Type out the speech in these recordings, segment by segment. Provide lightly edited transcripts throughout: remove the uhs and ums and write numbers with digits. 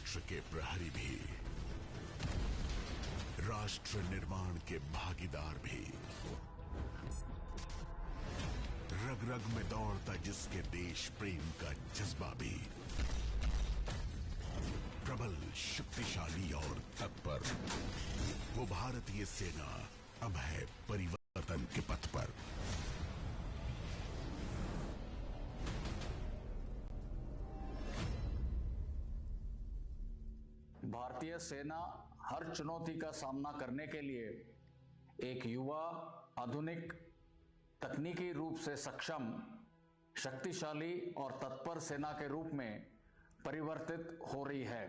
राष्ट्र के प्रहरी भी, राष्ट्र निर्माण के भागीदार भी, रग रग में दौड़ता जिसके देश प्रेम का जज्बा भी, प्रबल, शक्तिशाली और तत्पर, वो भारतीय सेना अब है परिवर्तन के पथ पर। भारतीय सेना हर चुनौती का सामना करने के लिए एक युवा, आधुनिक, तकनीकी रूप से सक्षम, शक्तिशाली और तत्पर सेना के रूप में परिवर्तित हो रही है।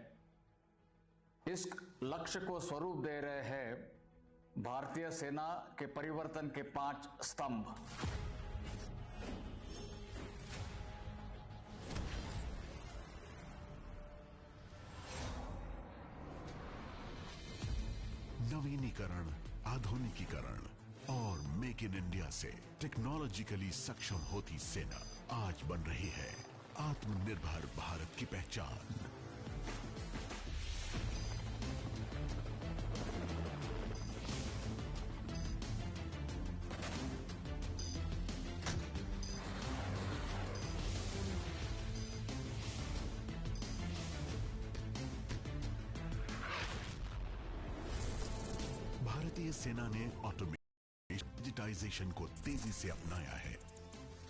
इस लक्ष्य को स्वरूप दे रहे हैं भारतीय सेना के परिवर्तन के 5 स्तंभ। नवीनीकरण, आधुनिकीकरण और मेक इन इंडिया से टेक्नोलॉजिकली सक्षम होती सेना आज बन रही है आत्मनिर्भर भारत की पहचान। भारतीय सेना ने ऑटोमेशन, डिजिटाइजेशन को तेजी से अपनाया है।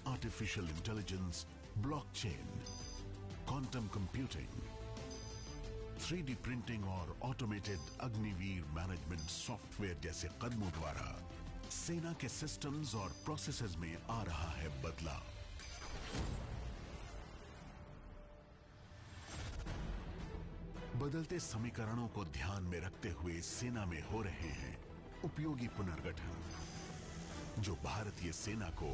Artificial intelligence, blockchain, quantum computing, 3D printing और ऑटोमेटेड अग्निवीर मैनेजमेंट सॉफ्टवेयर जैसे कदमों द्वारा सेना के सिस्टम्स और प्रोसेसेस में आ रहा है बदलाव। बदलते समीकरणों को ध्यान में रखते हुए सेना में हो रहे हैं उपयोगी पुनर्गठन, जो भारतीय सेना को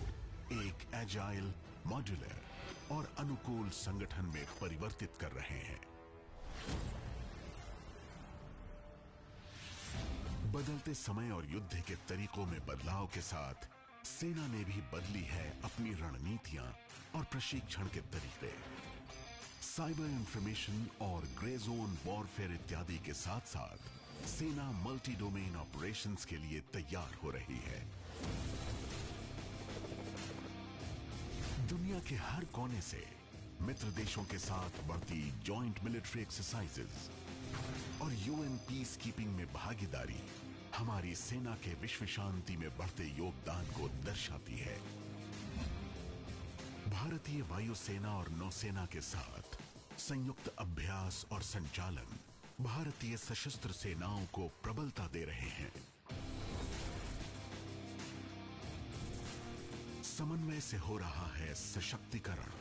एक एजाइल, मॉड्यूलर और अनुकूल संगठन में परिवर्तित कर रहे हैं। बदलते समय और युद्ध के तरीकों में बदलाव के साथ सेना ने भी बदली है अपनी रणनीतियां और प्रशिक्षण के तरीके। साइबर इंफॉर्मेशन और ग्रे जोन वॉरफेयर इत्यादि के साथ साथ सेना मल्टी डोमेन ऑपरेशंस के लिए तैयार हो रही है। दुनिया के हर कोने से मित्र देशों के साथ बढ़ती जॉइंट मिलिट्री एक्सरसाइजेज और यूएन पीस कीपिंग में भागीदारी हमारी सेना के विश्व शांति में बढ़ते योगदान को दर्शाती है। भारतीय वायुसेना और नौसेना के साथ संयुक्त अभ्यास और संचालन भारतीय सशस्त्र सेनाओं को प्रबलता दे रहे हैं। समन्वय से हो रहा है सशक्तिकरण।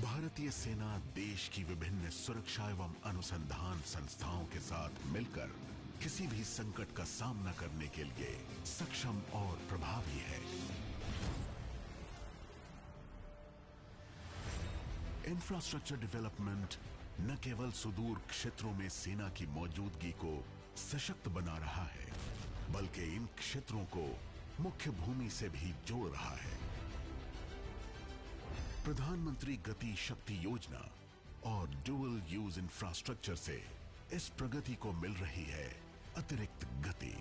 भारतीय सेना देश की विभिन्न सुरक्षा एवं अनुसंधान संस्थाओं के साथ मिलकर किसी भी संकट का सामना करने के लिए सक्षम और प्रभावी है। इंफ्रास्ट्रक्चर डेवलपमेंट न केवल सुदूर क्षेत्रों में सेना की मौजूदगी को सशक्त बना रहा है, बल्कि इन क्षेत्रों को मुख्य भूमि से भी जोड़ रहा है। प्रधानमंत्री गति शक्ति योजना और ड्यूअल यूज इंफ्रास्ट्रक्चर से इस प्रगति को मिल रही है अतिरिक्त गति।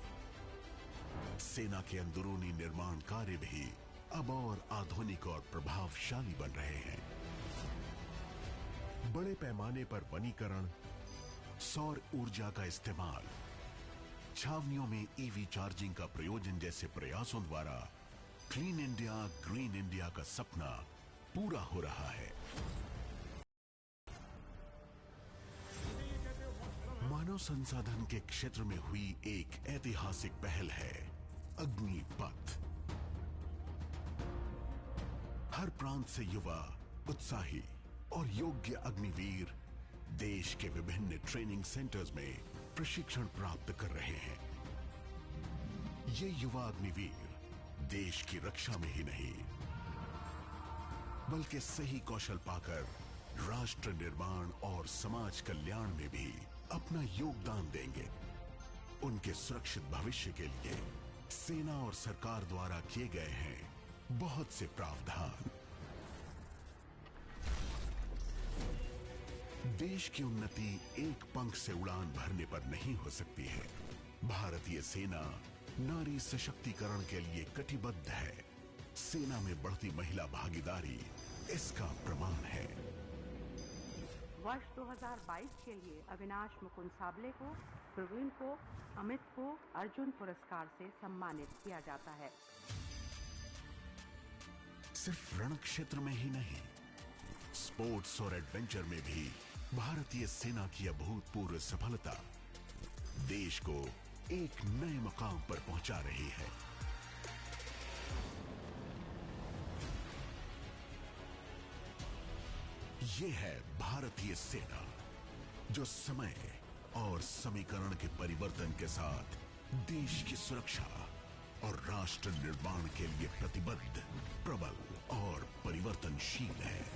सेना के अंदरूनी निर्माण कार्य भी अब और आधुनिक और प्रभावशाली बन रहे हैं। बड़े पैमाने पर वनीकरण, सौर ऊर्जा का इस्तेमाल, छावनियों में ईवी चार्जिंग का प्रयोजन जैसे प्रयासों द्वारा क्लीन इंडिया, ग्रीन इंडिया का सपना पूरा हो रहा है। मानव संसाधन के क्षेत्र में हुई एक ऐतिहासिक पहल है अग्निपथ। हर प्रांत से युवा, उत्साही और योग्य अग्निवीर देश के विभिन्न ट्रेनिंग सेंटर्स में प्रशिक्षण प्राप्त कर रहे हैं। ये युवा अग्निवीर देश की रक्षा में ही नहीं, बल्कि सही कौशल पाकर राष्ट्र निर्माण और समाज कल्याण में भी अपना योगदान देंगे। उनके सुरक्षित भविष्य के लिए सेना और सरकार द्वारा किए गए हैं बहुत से प्रावधान। देश की उन्नति एक पंख से उड़ान भरने पर नहीं हो सकती है। भारतीय सेना नारी सशक्तिकरण के लिए कटिबद्ध है। सेना में बढ़ती महिला भागीदारी इसका प्रमाण है। वर्ष 2022 के लिए अविनाश मुकुंद साबले को, प्रवीण को, अमित को अर्जुन पुरस्कार से सम्मानित किया जाता है। सिर्फ रण क्षेत्र में ही नहीं, स्पोर्ट्स और एडवेंचर में भी भारतीय सेना की अभूतपूर्व सफलता देश को एक नए मकाम पर पहुंचा रही है। ये है भारतीय सेना, जो समय और समीकरण के परिवर्तन के साथ देश की सुरक्षा और राष्ट्र निर्माण के लिए प्रतिबद्ध, प्रबल और परिवर्तनशील है।